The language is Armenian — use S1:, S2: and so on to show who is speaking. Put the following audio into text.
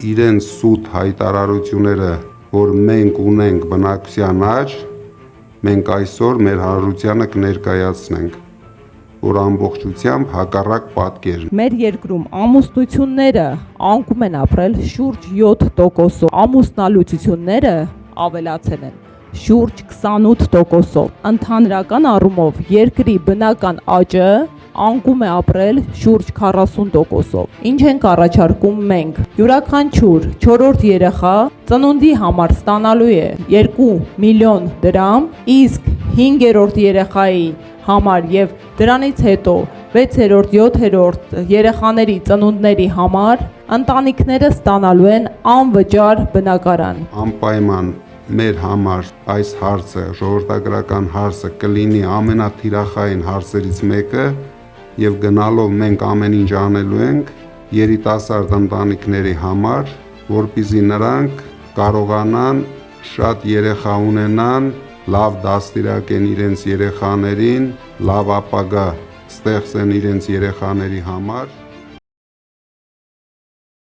S1: իրենց սուտ հայտարարությունները, որ մենք ունենք բնակության աճ, մենք այսօր մեր հանրությանը կներկայացնենք, որ ամբողջությամբ հակառակ պատկերն է։
S2: Մեր երկրում ամուսնությունները անկում են ապրել շուրջ 7%-ով, ամուսնալուծությունները ավելացել են շուրջ 28%-ով։ Ընդհանրական առումով երկրի բնական աճը անկում է ապրել շուրջ 40%-ով։ Ինչ ենք առաջարկում մենք։ Յուրաքանչյուր 4-րդ երեխա ծնունդի համար ստանալու է 2 միլիոն դրամ, իսկ 5-րդ երեխայի համար եւ դրանից հետո 6-րդ, 7-րդ երեխաների ծնունդների համար ընտանիքները ստանալու են անվճար բնակարան։
S1: Անպայման մեր համար այս հարցը, ժողովրդագրական հարցը կլինի ամենաթիրախային հարցերից մեկը եւ գնալով մենք ամեն ինչ անելու ենք երիտասարդ ընտանիքների համար, որպեսզի նրանք կարողանան շատ երեխա ունենան, լավ դաստիարակեն իրենց երեխաներին, լավ ապագա ստեղծեն իրենց երեխաների համար։